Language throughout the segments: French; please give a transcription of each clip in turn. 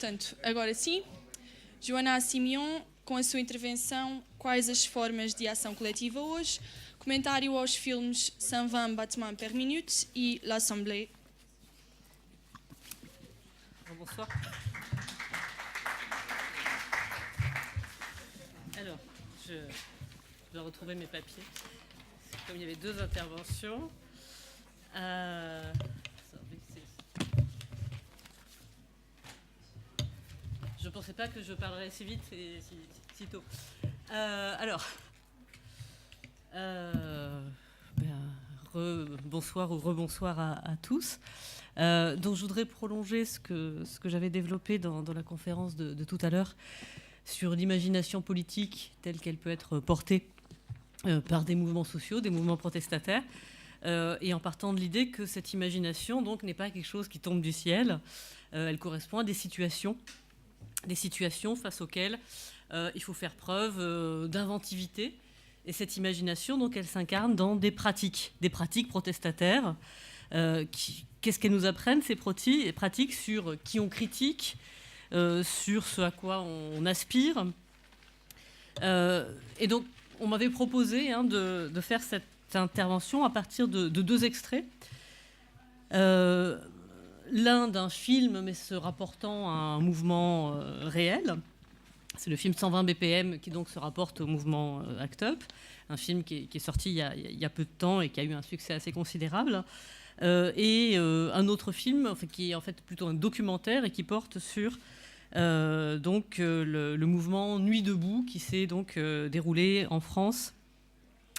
Portanto, agora sim, Joana Simeon, com a sua intervenção, quais as formas de ação coletiva hoje, comentário aos filmes 120 battements per minute e L'Assemblée. Bonsoir. Alors, je dois retrouver mes papiers. Comme il y avait deux interventions. Je ne pensais pas que je parlerais si vite et si tôt. Bonsoir ou rebonsoir à tous. Donc je voudrais prolonger ce que j'avais développé dans la conférence de tout à l'heure sur l'imagination politique telle qu'elle peut être portée par des mouvements sociaux, des mouvements protestataires, et en partant de l'idée que cette imagination donc n'est pas quelque chose qui tombe du ciel. Elle correspond à des situations face auxquelles il faut faire preuve d'inventivité. Et cette imagination, donc, elle s'incarne dans des pratiques protestataires. Qu'est-ce qu'elles nous apprennent, ces pratiques, sur qui on critique, sur ce à quoi on aspire. Et donc, on m'avait proposé de faire cette intervention à partir de deux extraits. L'un d'un film, mais se rapportant à un mouvement réel. C'est le film 120 BPM qui donc se rapporte au mouvement ACT UP, un film qui est sorti il y a peu de temps et qui a eu un succès assez considérable. Et un autre film qui est en fait plutôt un documentaire et qui porte sur le mouvement Nuit debout qui s'est donc déroulé en France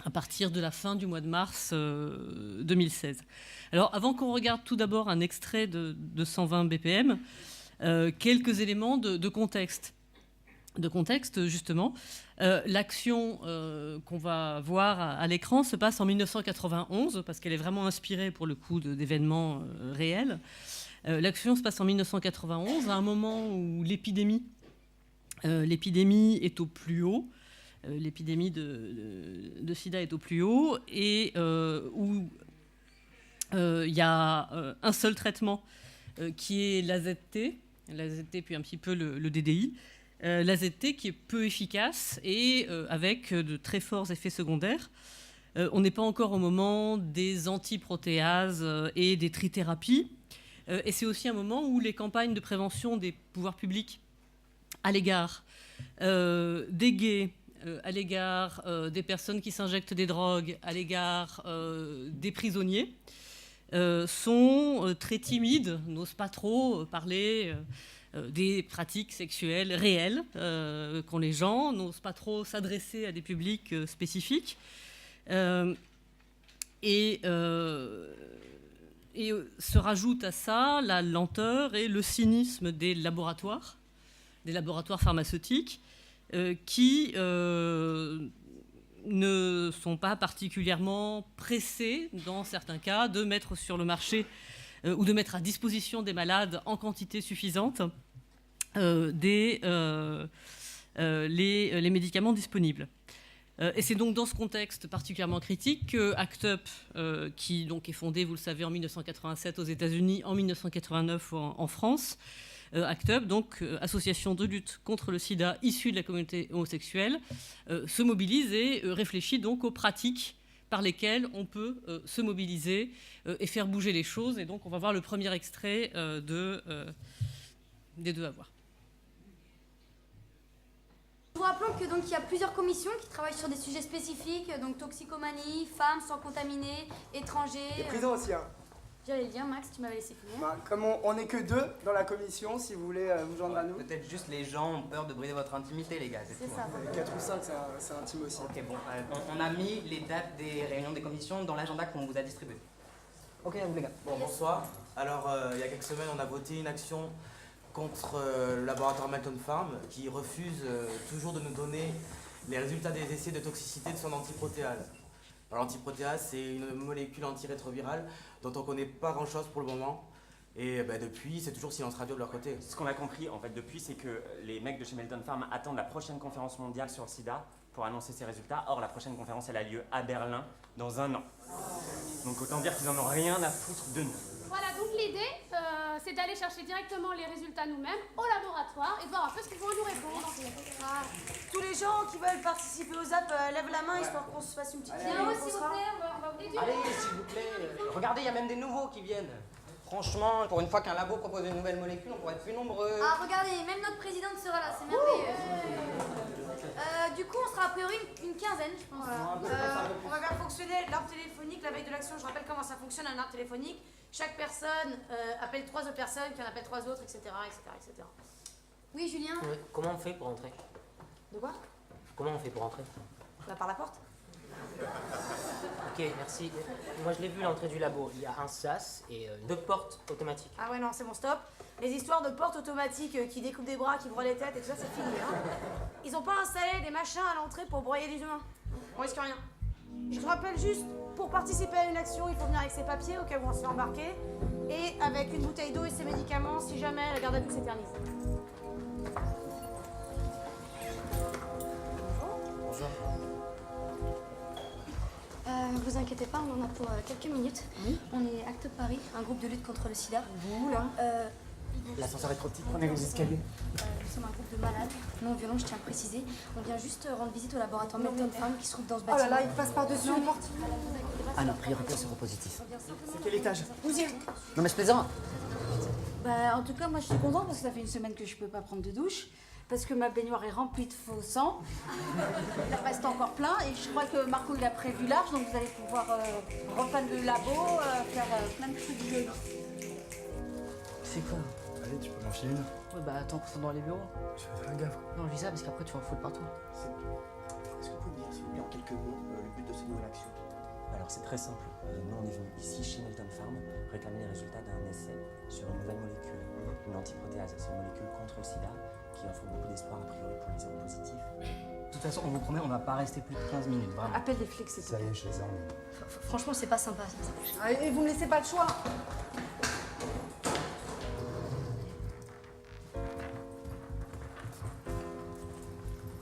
à partir de la fin du mois de mars 2016. Alors avant qu'on regarde tout d'abord un extrait de 120 BPM, quelques éléments de contexte. Justement. L'action qu'on va voir à l'écran se passe en 1991, parce qu'elle est vraiment inspirée, pour le coup, d'événements réels. L'action se passe en 1991, à un moment où l'épidémie est au plus haut, l'épidémie de sida est au plus haut, et où il y a un seul traitement qui est l'AZT puis un petit peu le DDI. L'AZT qui est peu efficace et avec de très forts effets secondaires. On n'est pas encore au moment des antiprotéases et des trithérapies. Et c'est aussi un moment où les campagnes de prévention des pouvoirs publics à l'égard des gays, à l'égard des personnes qui s'injectent des drogues, à l'égard des prisonniers, sont très timides, n'osent pas trop parler des pratiques sexuelles réelles qu'ont les gens, n'osent pas trop s'adresser à des publics spécifiques. Et se rajoute à ça la lenteur et le cynisme des laboratoires pharmaceutiques qui ne sont pas particulièrement pressés, dans certains cas, de mettre sur le marché ou de mettre à disposition des malades en quantité suffisante les médicaments disponibles. Et c'est donc dans ce contexte particulièrement critique que ACT UP, qui donc est fondé, vous le savez, en 1987 aux États-Unis, en 1989 en France, ACT UP, donc association de lutte contre le sida issue de la communauté homosexuelle, se mobilise et réfléchit donc aux pratiques par lesquelles on peut se mobiliser et faire bouger les choses. Et donc on va voir le premier extrait des deux à voir. Nous rappelons que donc il y a plusieurs commissions qui travaillent sur des sujets spécifiques, donc toxicomanie, femmes sans contaminer, étrangers. Et prison aussi, hein. J'allais le dire, Max, tu m'avais laissé finir. Bah, comme on n'est que deux dans la commission, si vous voulez vous joindre à nous. Peut-être juste les gens ont peur de briser votre intimité, les gars. C'est ça. 4 ou 5, c'est intime aussi. Ok, bon, on a mis les dates des réunions des commissions dans l'agenda qu'on vous a distribué. Ok, à vous les gars. Bon, bonsoir. Alors, il y a quelques semaines, on a voté une action contre le laboratoire Melton Pharm qui refuse toujours de nous donner les résultats des essais de toxicité de son antiprotéase. Alors, l'antiprotéase, c'est une molécule antirétrovirale dont on ne connaît pas grand-chose pour le moment. Et depuis, c'est toujours silence radio de leur côté. Ce qu'on a compris, en fait, depuis, c'est que les mecs de chez Melton Pharm attendent la prochaine conférence mondiale sur le sida pour annoncer ses résultats. Or, la prochaine conférence, elle a lieu à Berlin dans 1 an. Donc, autant dire qu'ils n'en ont rien à foutre de nous. Voilà, donc l'idée, c'est d'aller chercher directement les résultats nous-mêmes au laboratoire et de voir un peu ce qu'ils vont nous répondre. Tous les gens qui veulent participer aux ZAP, lèvent la main histoire qu'on se fasse une petite Viens aussi, s'il vous plaît, on va vous aider. Allez, s'il vous plaît. Regardez, il y a même des nouveaux qui viennent. Franchement, pour une fois qu'un labo propose une nouvelle molécule, on pourrait être plus nombreux. Ah, regardez, même notre présidente sera là, c'est merveilleux. Du coup, on sera a priori une quinzaine, je pense. On va faire fonctionner l'arbre téléphonique la veille de l'action. Je rappelle comment ça fonctionne un arbre téléphonique. Chaque personne appelle 3 autres personnes, qui en appelle 3 autres, etc., etc. Oui, Julien. Comment on fait pour entrer? De quoi? Comment on fait pour entrer? Là, par la porte. Ok, merci. Moi, je l'ai vu, l'entrée du labo. Il y a un sas et 2 portes automatiques. Ah ouais, non, c'est bon, stop. Les histoires de portes automatiques qui découpent des bras, qui broient les têtes et tout ça, c'est fini. Hein. Ils ont pas installé des machins à l'entrée pour broyer les humains. On risque rien. Je te rappelle juste, pour participer à une action, il faut venir avec ses papiers au cas où on se fait embarquer, et avec une bouteille d'eau et ses médicaments si jamais la garde à vue s'éternise. Bonjour. Vous inquiétez pas, on en a pour quelques minutes. Oui. On est Acte Paris, un groupe de lutte contre le sida. Vous, là? L'ascenseur est trop petit, prenez les escaliers. Nous sommes un groupe de malades, non violents, je tiens à le préciser. On vient juste rendre visite au laboratoire Melton Pharm qui se trouve dans ce bâtiment. Oh là là, il passe par-dessus les portes. Ah non, priorité au séropositif. C'est quel étage? 12e. Non mais je plaisante. Bah, en tout cas, moi je suis contente parce que ça fait une semaine que je peux pas prendre de douche. Parce que ma baignoire est remplie de faux sang. Il en reste encore plein et je crois que Marco il a prévu large, donc vous allez pouvoir repeindre le labo, faire plein de trucs jolis. C'est quoi? Allez, tu peux m'en filer une. Ouais bah attends qu'on soit dans les bureaux. Je vais faire gaffe. Non je dis ça parce qu'après tu vas en foutre partout. Est-ce que vous pouvez me dire, s'il vous plaît, en quelques mots, le but de cette nouvelle action? Alors c'est très simple. Nous on est venu ici chez Melton Pharm réclamer les résultats d'un essai sur une nouvelle molécule, une antiprotéase. C'est une molécule contre le sida qui offre beaucoup d'espoir a priori pour les séropositifs. De toute façon on vous promet on va pas rester plus de 15 minutes vraiment. Appelle les flics, c'est Ça y est, je les ai emmenés. Franchement, c'est pas sympa ça. Ah, et vous me laissez pas le choix.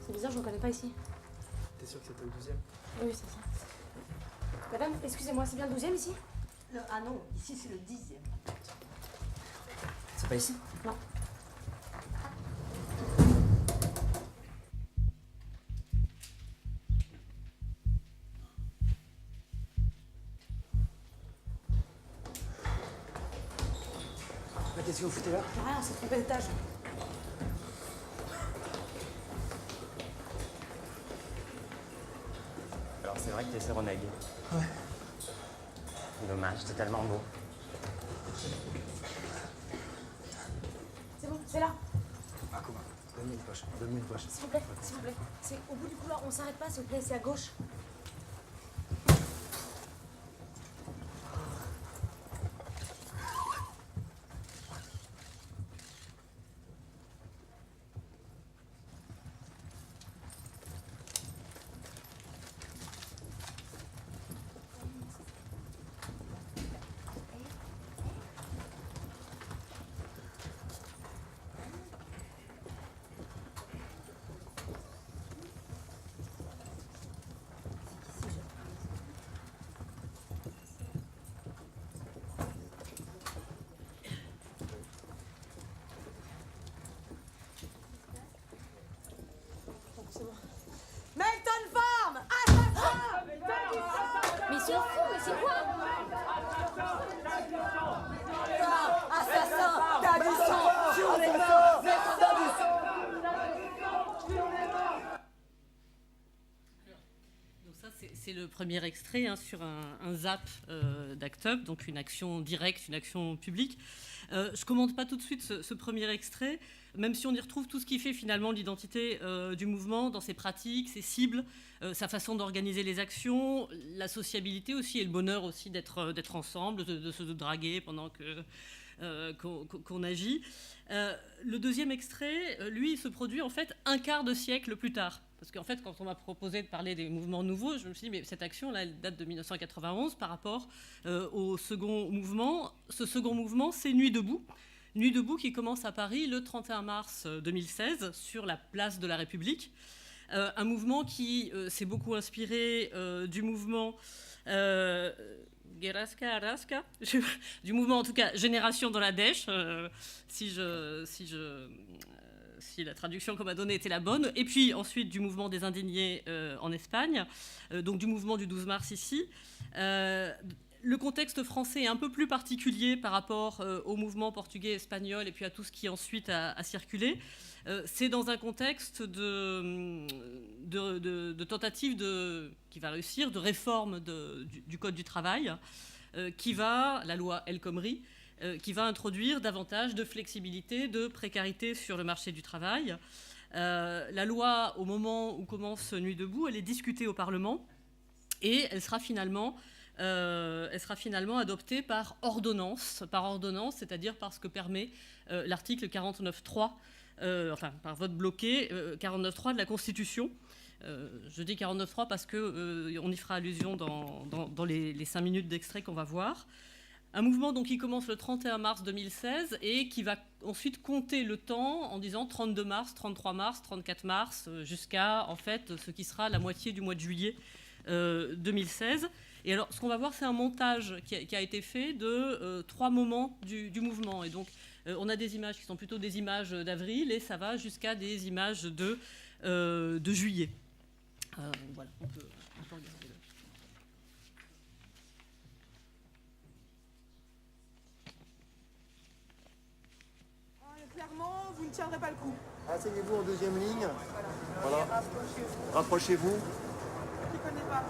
C'est bizarre, je ne reconnais pas ici. T'es sûr que c'était le 12e? Oui, c'est ça. Madame, excusez-moi, c'est bien le 12e ici? Ah non, ici c'est le 10e. C'est pas ici? Non. Qu'est-ce que vous foutez là? Rien, on s'est trompé d'étage. Alors c'est vrai que t'es séronègue. Ouais. Dommage, c'est tellement beau. C'est bon, c'est là. Ah, comment? Donne-moi une poche. Donne-moi une poche. S'il vous plaît, s'il vous plaît. C'est au bout du couloir, on s'arrête pas, s'il vous plaît, c'est à gauche. Melton Pharm! Assassin! Mais ils sont fous, mais c'est quoi? Assassin! T'as du sang! Sur les mains! T'as du sang! Donc ça, c'est le premier extrait hein, sur un ZAP d'Act Up, donc une action directe, une action publique. Je ne commente pas tout de suite ce premier extrait, même si on y retrouve tout ce qui fait finalement l'identité du mouvement dans ses pratiques, ses cibles, sa façon d'organiser les actions, la sociabilité aussi et le bonheur aussi d'être ensemble, de se draguer pendant qu'on agit. Le deuxième extrait, lui, il se produit en fait un quart de siècle plus tard. Parce qu'en fait, quand on m'a proposé de parler des mouvements nouveaux, je me suis dit, mais cette action-là, elle date de 1991 par rapport au second mouvement. Ce second mouvement, c'est Nuit debout. Nuit debout qui commence à Paris le 31 mars 2016 sur la place de la République. un mouvement qui s'est beaucoup inspiré du mouvement du mouvement en tout cas Génération dans la Dèche, si la traduction qu'on m'a donnée était la bonne, et puis ensuite du mouvement des indignés en Espagne, donc du mouvement du 12 mars ici. Le contexte français est un peu plus particulier par rapport au mouvement portugais, espagnol, et puis à tout ce qui ensuite a circulé. C'est dans un contexte de tentative qui va réussir, de réforme du Code du travail, la loi El Khomri, qui va introduire davantage de flexibilité, de précarité sur le marché du travail. La loi, au moment où commence Nuit debout, elle est discutée au Parlement et elle sera finalement adoptée par ordonnance, c'est-à-dire par ce que permet l'article 49.3, par vote bloqué, 49.3 de la Constitution. Je dis 49.3 parce qu'on y fera allusion dans les 5 minutes d'extrait qu'on va voir. Un mouvement donc, qui commence le 31 mars 2016 et qui va ensuite compter le temps en disant 32 mars, 33 mars, 34 mars, jusqu'à en fait ce qui sera la moitié du mois de juillet 2016. Et alors, ce qu'on va voir, c'est un montage qui a été fait de 3 moments du mouvement. Et donc, on a des images qui sont plutôt des images d'avril et ça va jusqu'à des images de juillet. Voilà, on peut regarder. Clairement, vous ne tiendrez pas le coup. Asseyez-vous en deuxième ligne. Voilà. Rapprochez-vous.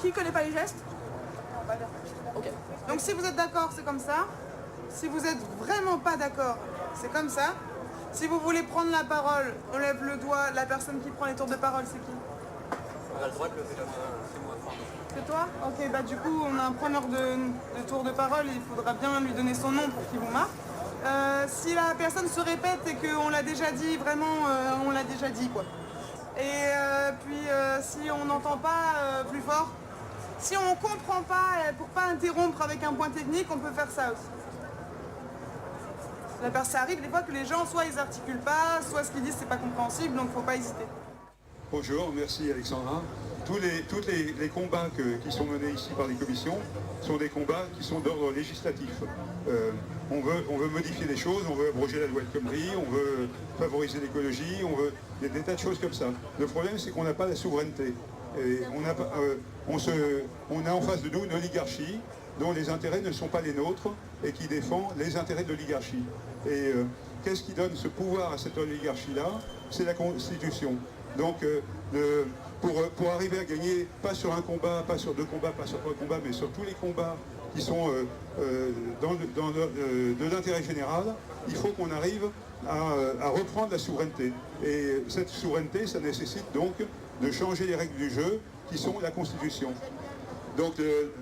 Qui connaît pas les gestes? Ok. Donc si vous êtes d'accord, c'est comme ça. Si vous êtes vraiment pas d'accord, c'est comme ça. Si vous voulez prendre la parole, on lève le doigt. La personne qui prend les tours de parole, c'est qui? On a le droit de lever la main, c'est moi. C'est toi? Ok, bah du coup, on a un preneur de tour de parole. Il faudra bien lui donner son nom pour qu'il vous marque. Si la personne se répète et qu'on l'a déjà dit, vraiment, on l'a déjà dit, quoi. Et puis, si on n'entend pas plus fort, si on comprend pas, pour pas interrompre avec un point technique, on peut faire ça aussi. Ça arrive des fois que les gens, soit ils articulent pas, soit ce qu'ils disent c'est pas compréhensible, donc faut pas hésiter. Bonjour, merci Alexandra. Tous les combats qui sont menés ici par les commissions sont des combats qui sont d'ordre législatif. On veut modifier les choses, on veut abroger la loi El Khomri, on veut favoriser l'écologie, il y a des tas de choses comme ça. Le problème, c'est qu'on n'a pas la souveraineté. Et on a en face de nous une oligarchie dont les intérêts ne sont pas les nôtres et qui défend les intérêts de l'oligarchie. Et qu'est-ce qui donne ce pouvoir à cette oligarchie-là? C'est la Constitution. Donc, pour arriver à gagner, pas sur un combat, pas sur 2 combats, pas sur 3 combats, mais sur tous les combats qui sont de l'intérêt général, il faut qu'on arrive à reprendre la souveraineté. Et cette souveraineté, ça nécessite donc de changer les règles du jeu, qui sont la Constitution. Donc,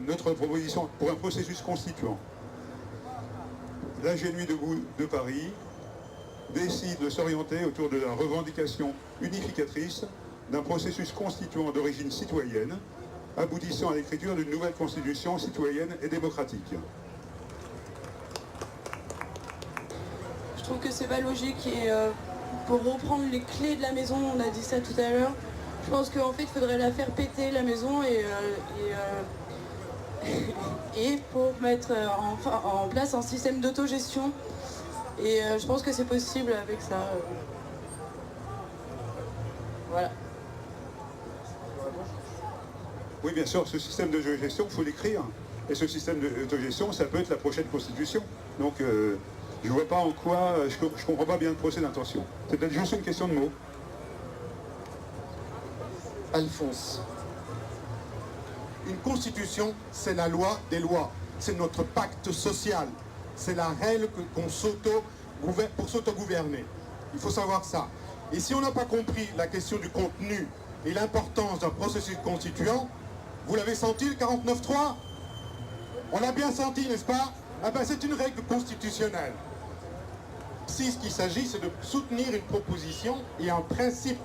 notre proposition pour un processus constituant. L'AG Nuit debout de Paris décide de s'orienter autour de la revendication unificatrice d'un processus constituant d'origine citoyenne, aboutissant à l'écriture d'une nouvelle constitution citoyenne et démocratique. Je trouve que c'est pas logique et pour reprendre les clés de la maison, on a dit ça tout à l'heure, je pense qu'en fait il faudrait la faire péter la maison et pour mettre en place un système d'autogestion. Et je pense que c'est possible avec ça. Voilà. Oui, bien sûr, ce système d'autogestion, il faut l'écrire. Et ce système d'autogestion, ça peut être la prochaine constitution. Donc, je ne vois pas en quoi, je ne comprends pas bien le procès d'intention. C'est peut-être juste une question de mots. Alphonse. Une constitution, c'est la loi des lois. C'est notre pacte social. C'est la règle pour s'auto-gouverner. Il faut savoir ça. Et si on n'a pas compris la question du contenu et l'importance d'un processus constituant, vous l'avez senti le 49.3 ? On l'a bien senti, n'est-ce pas ? Ah ben, c'est une règle constitutionnelle. Si ce qu'il s'agit, c'est de soutenir une proposition et un principe.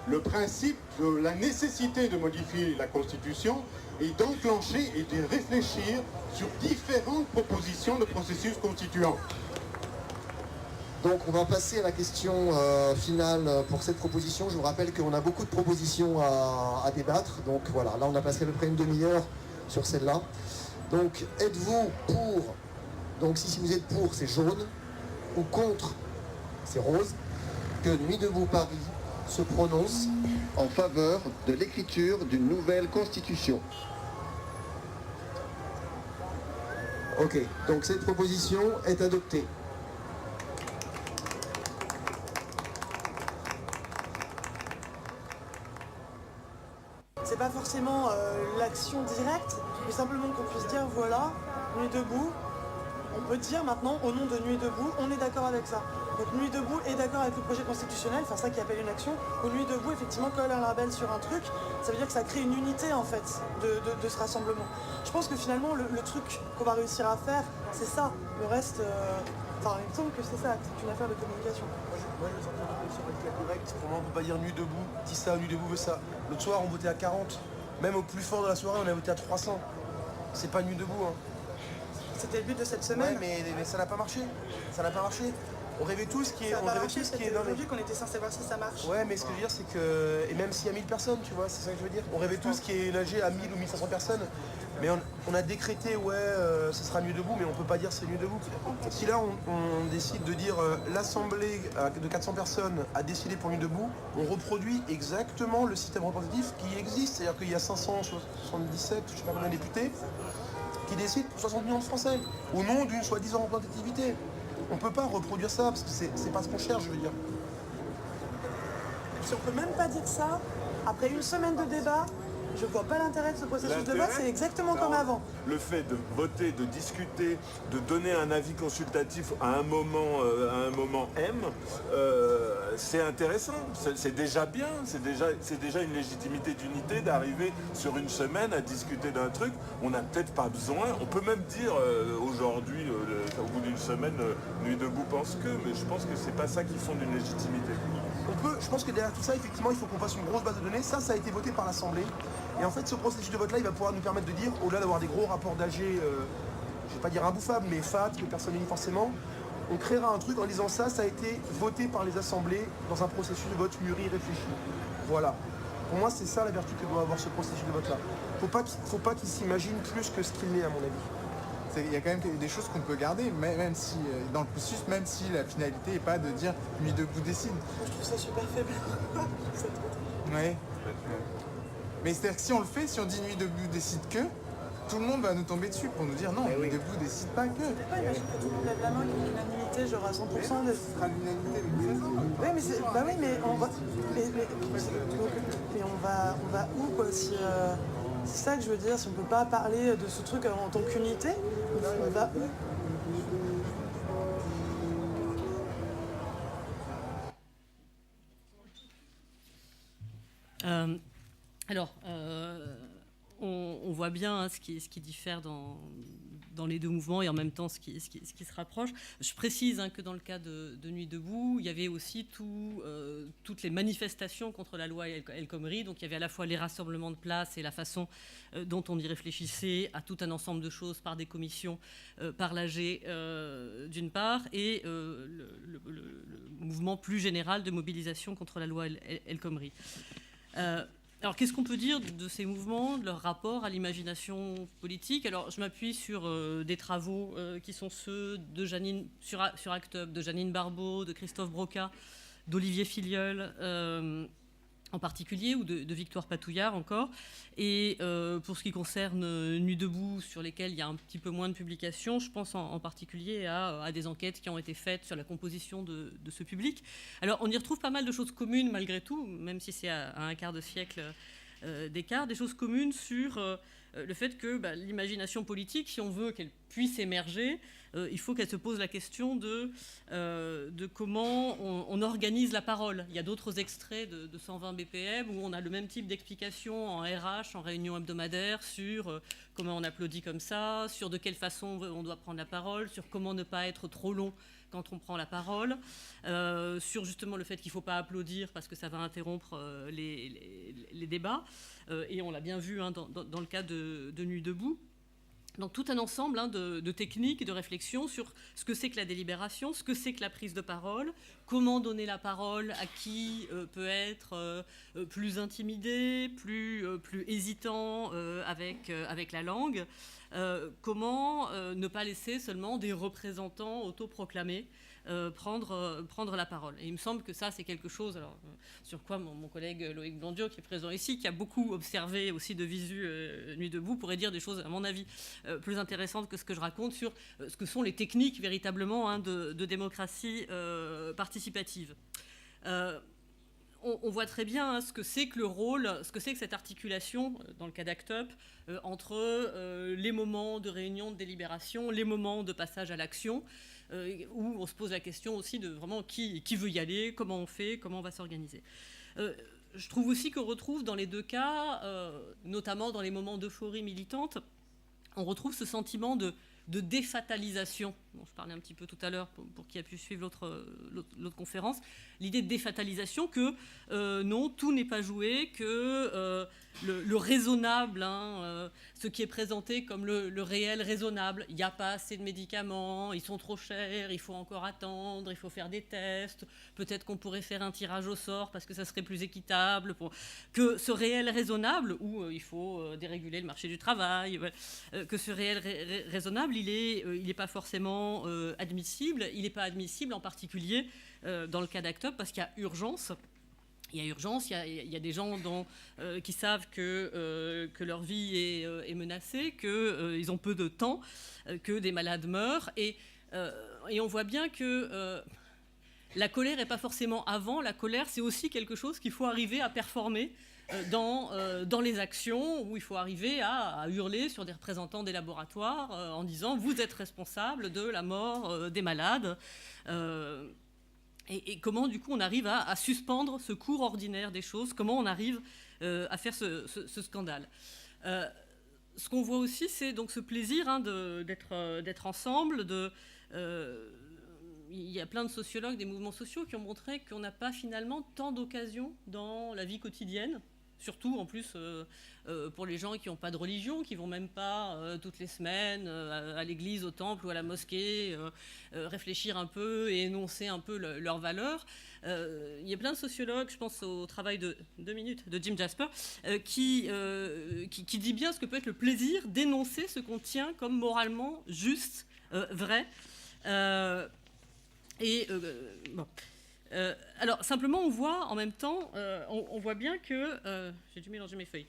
Le principe de la nécessité de modifier la Constitution et d'enclencher et de réfléchir sur différentes propositions de processus constituant. Donc on va passer à la question finale pour cette proposition. Je vous rappelle qu'on a beaucoup de propositions à débattre. Donc voilà, là on a passé à peu près une demi-heure sur celle-là. Donc êtes-vous pour, donc si vous êtes pour c'est jaune, ou contre c'est rose, que Nuit debout Paris se prononce en faveur de l'écriture d'une nouvelle constitution. Ok, donc cette proposition est adoptée. C'est pas forcément l'action directe, mais simplement qu'on puisse dire voilà, Nuit debout, on peut dire maintenant au nom de Nuit debout, on est d'accord avec ça. Donc Nuit debout est d'accord avec le projet constitutionnel, enfin ça qui appelle une action, où Nuit debout effectivement colle un label sur un truc, ça veut dire que ça crée une unité en fait de ce rassemblement. Je pense que finalement le truc qu'on va réussir à faire, c'est ça. Le reste, enfin il me semble que c'est ça, c'est une affaire de communication. Moi je sens que c'est correct. Pour moi on peut pas dire Nuit debout, dis ça, Nuit debout veut ça. L'autre soir on votait à 40, même au plus fort de la soirée on a voté à 300. C'est pas Nuit debout. Hein. C'était le but de cette semaine. Ouais, mais ça n'a pas marché. Ça n'a pas marché. On rêvait tous qui est. Ça n'a pas marché, c'était aujourd'hui qu'on était censé voir si ça marche. Ouais, mais ce que je veux dire, c'est que. Et même s'il y a 1000 personnes, tu vois, c'est ça que je veux dire. On rêvait tous qu'il y ait nagé à 1000 ou 1500 personnes. Mais on a décrété, ce sera Nuit debout, mais on peut pas dire c'est Nuit debout. Si là, on décide de dire l'Assemblée de 400 personnes a décidé pour Nuit debout, on reproduit exactement le système représentatif qui existe. C'est-à-dire qu'il y a 577, je sais pas combien de députés, qui décident pour 60 millions de Français, au nom d'une soi-disant représentativité. On peut pas reproduire ça, parce que c'est pas ce qu'on cherche, je veux dire. Si on peut même pas dire ça, après une semaine de débat, je vois pas l'intérêt de ce processus de vote, c'est exactement comme avant. Le fait de voter, de discuter, de donner un avis consultatif à un moment M, c'est intéressant, c'est déjà bien, c'est déjà une légitimité d'unité d'arriver sur une semaine à discuter d'un truc. On n'a peut-être pas besoin, on peut même dire aujourd'hui, au bout d'une semaine, Nuit debout pense que, mais je pense que c'est pas ça qui fonde une légitimité. Je pense que derrière tout ça, effectivement, il faut qu'on fasse une grosse base de données. Ça a été voté par l'Assemblée. Et en fait, ce processus de vote-là, il va pouvoir nous permettre de dire, au-delà d'avoir des gros rapports d'AG, je ne vais pas dire imbouffables, mais fat, que personne ne lit forcément, on créera un truc en disant ça a été voté par les assemblées dans un processus de vote mûri, réfléchi. Voilà. Pour moi, c'est ça la vertu que doit avoir ce processus de vote-là. Faut pas qu'il s'imagine plus que ce qu'il n'est, à mon avis. Il y a quand même des choses qu'on peut garder, même si, dans le processus, même si la finalité n'est pas de dire Nuit debout décide. Je trouve ça super faible. Ouais. Mais c'est-à-dire que si on le fait, si on dit Nuit debout décide que, tout le monde va nous tomber dessus pour nous dire non, Nuit debout décide pas que. Ouais, imagine que tout le monde lève la main, qu'il y ait une unanimité, genre à 100% de... Ce sera l'unanimité de toute façon. Ouais, mais c'est... Bah oui, mais on va... Mais on va où, quoi, si... C'est ça que je veux dire, si on peut pas parler de ce truc en tant qu'unité, on va où? On voit bien ce qui diffère dans les deux mouvements et en même temps ce qui se rapproche. Je précise que dans le cas de Nuit debout, il y avait aussi toutes les manifestations contre la loi El Khomri. Donc il y avait à la fois les rassemblements de place et la façon dont on y réfléchissait à tout un ensemble de choses par des commissions, par l'AG d'une part, et le mouvement plus général de mobilisation contre la loi El Khomri. Alors, qu'est-ce qu'on peut dire de ces mouvements, de leur rapport à l'imagination politique? Alors, je m'appuie sur des travaux qui sont ceux de sur Act Up, de Janine Barbeau, de Christophe Broca, d'Olivier Filleul en particulier, ou de Victoire Patouillard encore. Et pour ce qui concerne Nuit debout, sur lesquels il y a un petit peu moins de publications, je pense en particulier à des enquêtes qui ont été faites sur la composition de ce public. Alors, on y retrouve pas mal de choses communes malgré tout, même si c'est à un quart de siècle d'écart, des choses communes sur le fait que l'imagination politique, si on veut qu'elle puisse émerger, il faut qu'elle se pose la question de comment on organise la parole. Il y a d'autres extraits de 120 BPM où on a le même type d'explication en RH, en réunion hebdomadaire, sur comment on applaudit comme ça, sur de quelle façon on doit prendre la parole, sur comment ne pas être trop long quand on prend la parole, sur justement le fait qu'il ne faut pas applaudir parce que ça va interrompre les débats. Et on l'a bien vu dans le cas de Nuit debout. Donc tout un ensemble de techniques et de réflexions sur ce que c'est que la délibération, ce que c'est que la prise de parole, comment donner la parole à qui peut être plus intimidé, plus hésitant avec la langue, comment ne pas laisser seulement des représentants autoproclamés prendre la parole. Et il me semble que ça, c'est quelque chose, alors, sur quoi mon collègue Loïc Blondiot, qui est présent ici, qui a beaucoup observé aussi de visu Nuit debout, pourrait dire des choses, à mon avis, plus intéressantes que ce que je raconte sur ce que sont les techniques, véritablement, de démocratie participative. On voit très bien ce que c'est que le rôle, ce que c'est que cette articulation, dans le cas d'Act Up, entre les moments de réunion, de délibération, les moments de passage à l'action, où on se pose la question aussi de vraiment qui veut y aller, comment on fait, comment on va s'organiser. Je trouve aussi qu'on retrouve dans les deux cas, notamment dans les moments d'euphorie militante, on retrouve ce sentiment de défatalisation, dont je parlais un petit peu tout à l'heure pour qui a pu suivre l'autre conférence, l'idée de défatalisation que non, tout n'est pas joué, que le raisonnable, ce qui est présenté comme le réel raisonnable, il n'y a pas assez de médicaments, ils sont trop chers, il faut encore attendre, il faut faire des tests, peut-être qu'on pourrait faire un tirage au sort parce que ça serait plus équitable, que ce réel raisonnable, où il faut déréguler le marché du travail, que ce réel raisonnable, il n'est pas forcément admissible. Il n'est pas admissible en particulier dans le cas d'Act Up parce qu'il y a urgence. Il y a urgence, il y a des gens qui savent que leur vie est menacée, qu'ils ont peu de temps, que des malades meurent. Et on voit bien que la colère n'est pas forcément avant. La colère, c'est aussi quelque chose qu'il faut arriver à performer dans les actions, où il faut arriver à hurler sur des représentants des laboratoires en disant « vous êtes responsable de la mort des malades ». Et comment, du coup, on arrive à suspendre ce cours ordinaire des choses, comment on arrive à faire ce scandale. Ce qu'on voit aussi, c'est donc ce plaisir d'être ensemble. Il y a plein de sociologues, des mouvements sociaux qui ont montré qu'on n'a pas finalement tant d'occasions dans la vie quotidienne, surtout en plus pour les gens qui n'ont pas de religion, qui ne vont même pas toutes les semaines à l'église, au temple ou à la mosquée, réfléchir un peu et énoncer un peu leurs valeurs. Il y a plein de sociologues, je pense au travail de 2 minutes de Jim Jasper, qui dit bien ce que peut être le plaisir d'énoncer ce qu'on tient comme moralement juste, vrai. Bon. Alors simplement on voit en même temps, on voit bien que j'ai dû mélanger mes feuilles.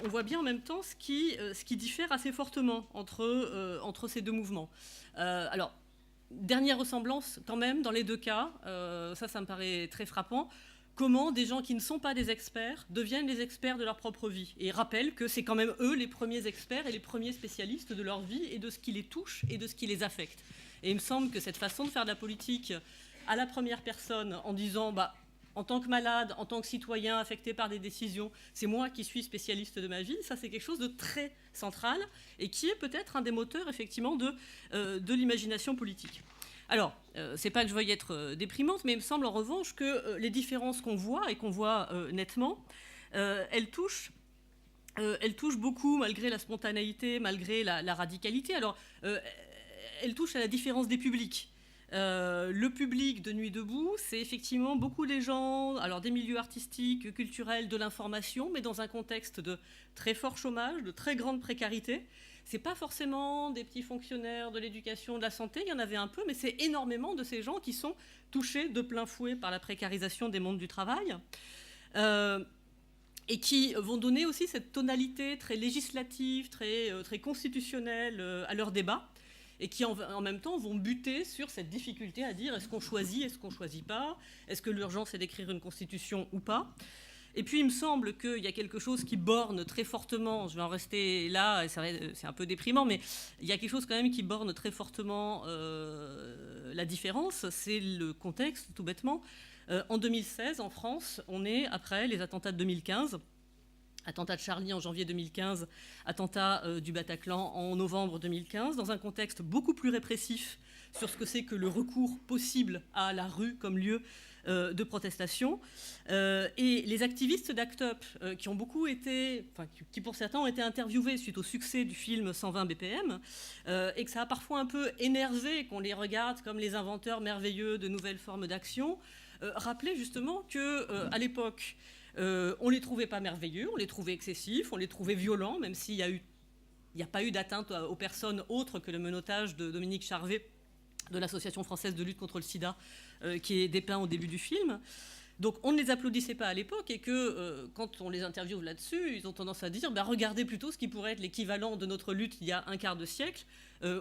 On voit bien en même temps ce qui diffère assez fortement entre ces deux mouvements. Alors dernière ressemblance quand même dans les deux cas, ça me paraît très frappant. Comment des gens qui ne sont pas des experts deviennent les experts de leur propre vie et rappellent que c'est quand même eux les premiers experts et les premiers spécialistes de leur vie et de ce qui les touche et de ce qui les affecte. Et il me semble que cette façon de faire de la politique à la première personne, en disant en tant que malade, en tant que citoyen affecté par des décisions, c'est moi qui suis spécialiste de ma vie, ça c'est quelque chose de très central et qui est peut-être un des moteurs effectivement de l'imagination politique. Alors, c'est pas que je veuille être déprimante, mais il me semble en revanche que les différences qu'on voit et qu'on voit nettement, elles touchent beaucoup malgré la spontanéité, malgré la radicalité. Alors, elles touchent à la différence des publics. Le public de Nuit debout, c'est effectivement beaucoup des gens, alors des milieux artistiques, culturels, de l'information, mais dans un contexte de très fort chômage, de très grande précarité. C'est pas forcément des petits fonctionnaires de l'éducation, de la santé, il y en avait un peu, mais c'est énormément de ces gens qui sont touchés de plein fouet par la précarisation des mondes du travail. Et qui vont donner aussi cette tonalité très législative, très constitutionnelle à leur débat, et qui en même temps vont buter sur cette difficulté à dire est-ce qu'on choisit, est-ce qu'on ne choisit pas, est-ce que l'urgence est d'écrire une constitution ou pas. Et puis il me semble qu'il y a quelque chose qui borne très fortement, je vais en rester là, et c'est un peu déprimant, mais il y a quelque chose quand même qui borne très fortement la différence, c'est le contexte, tout bêtement. En 2016, en France, on est après les attentats de 2015, Attentat de Charlie en janvier 2015, attentat du Bataclan en novembre 2015, dans un contexte beaucoup plus répressif sur ce que c'est que le recours possible à la rue comme lieu de protestation. Et les activistes d'ACT UP, qui ont beaucoup été, enfin, qui pour certains ont été interviewés suite au succès du film 120 BPM, et que ça a parfois un peu énervé qu'on les regarde comme les inventeurs merveilleux de nouvelles formes d'action, rappelaient justement qu'à l'époque, on ne les trouvait pas merveilleux, on les trouvait excessifs, on les trouvait violents, même s'il n'y a pas eu d'atteinte aux personnes autres que le menottage de Dominique Charvet de l'Association française de lutte contre le sida, qui est dépeint au début du film. Donc on ne les applaudissait pas à l'époque, et que quand on les interviewe là-dessus, ils ont tendance à dire regardez plutôt ce qui pourrait être l'équivalent de notre lutte il y a un quart de siècle,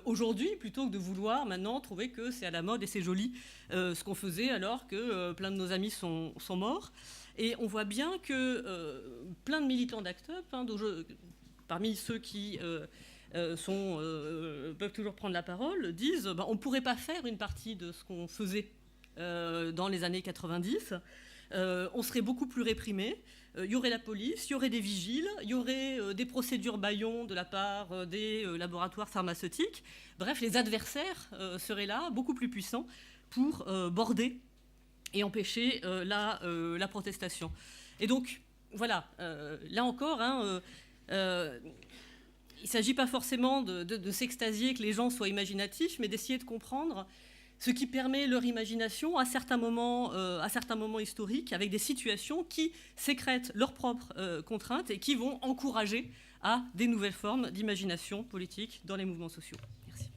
aujourd'hui, plutôt que de vouloir maintenant trouver que c'est à la mode et c'est joli ce qu'on faisait alors que plein de nos amis sont morts. Et on voit bien que plein de militants d'ACT UP, parmi ceux qui peuvent toujours prendre la parole, disent on ne pourrait pas faire une partie de ce qu'on faisait dans les années 90. On serait beaucoup plus réprimés. Il y aurait la police, il y aurait des vigiles, il y aurait des procédures bâillons de la part des laboratoires pharmaceutiques. Bref, les adversaires seraient là, beaucoup plus puissants, pour border et empêcher la protestation. Et donc, voilà, là encore, il ne s'agit pas forcément de s'extasier que les gens soient imaginatifs, mais d'essayer de comprendre ce qui permet leur imagination à certains moments historiques, avec des situations qui sécrètent leurs propres contraintes et qui vont encourager à des nouvelles formes d'imagination politique dans les mouvements sociaux. Merci.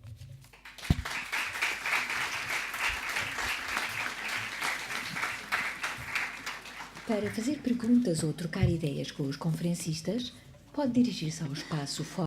Para fazer perguntas ou trocar ideias com os conferencistas, pode dirigir-se ao espaço